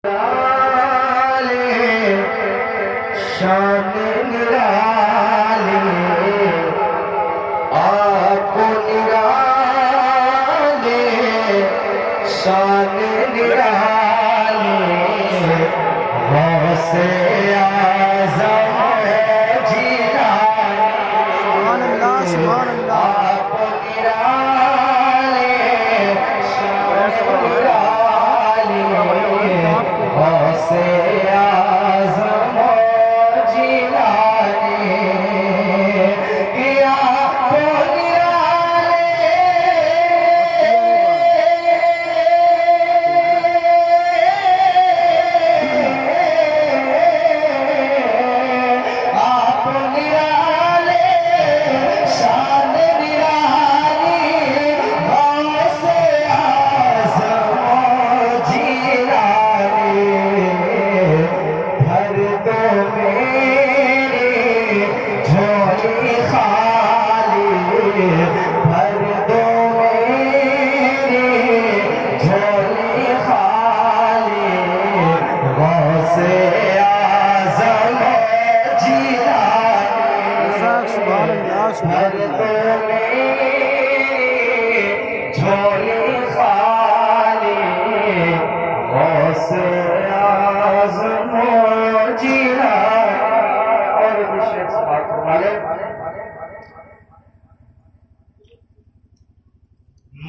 शान निराली आपको निराले शान निराली गौसे आज़म है जिलानी आपको निराले शान निराली गौसे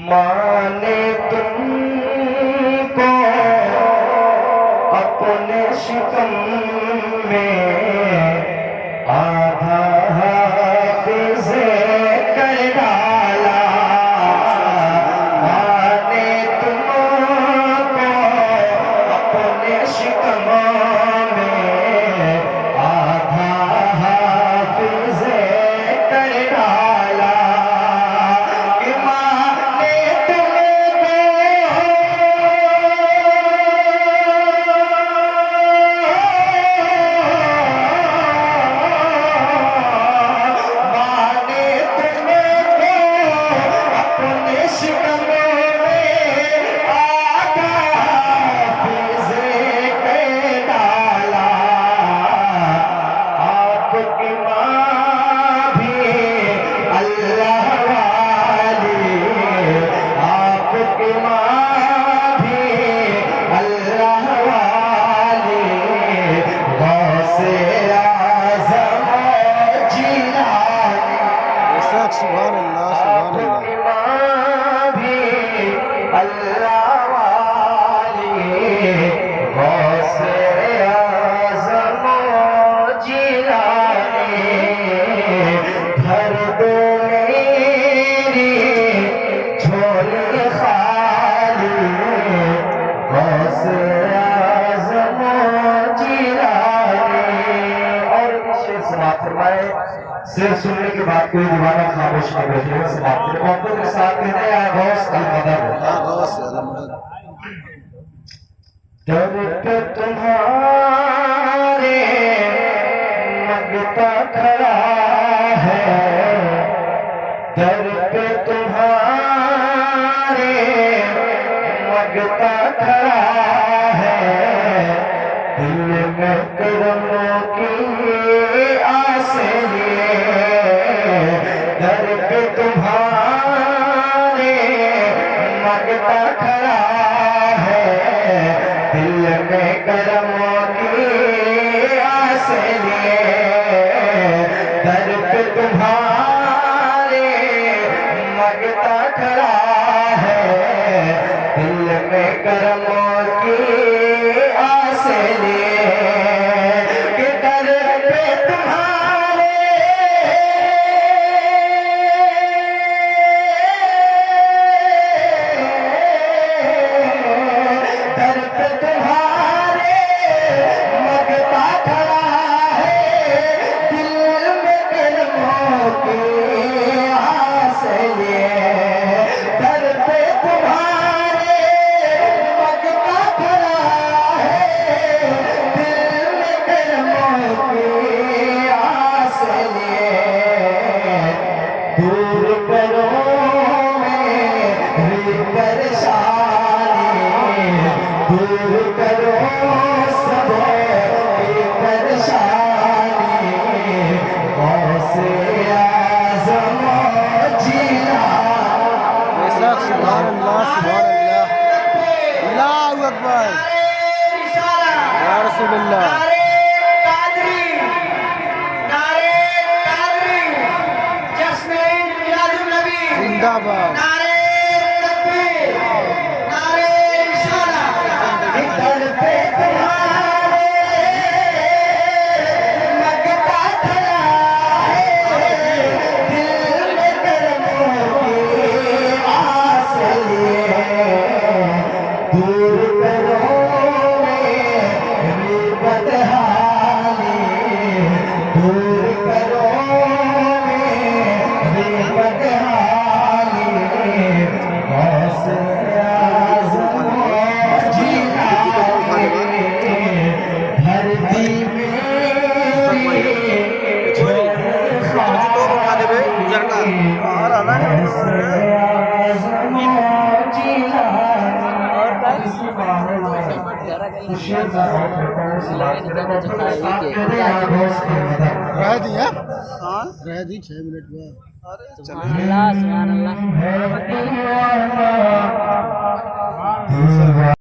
माने तुमको अपने शिकम में आधा हाफिज़ कर डाला। माने तुमको अपने शिकम में आधा हाफिज़ कर डाला। सिर्फ सुनने के बाद कोई दीवाना खामोश न बैठे समाप्त मोहब्बत के साथ कहते हैं गौस अल-मदद दर पे तुम्हारे मगता खड़ा है दर पे तुम्हारे मगता खड़ा है दिल में करमों की आस लिए दर पे तुम्हारे मगता खड़ा है दिल में करमों की आस लिए दर पे तुम्हारे मगता खड़ा है दिल में करमों की आस लिए रसूलुल्लाह। नारे कादरी, नारे कादरी, जश्न-ए मिलादुन्नबी, जिंदाबाद। नारे तकबीर, नारे रिसालत, निकल पे तुम्हारे लगता खड़ा है, दिल में करमों की आस लिए, दूर करो मेरी बदहाली, दूर करो मेरी बदहाली, गौसे आज़म जिलानी, धरती में छोड़ खाली, और आना है। रह दी है, हाँ रह दी 6 मिनट में। अरे सुभान अल्लाह, सुभान अल्लाह।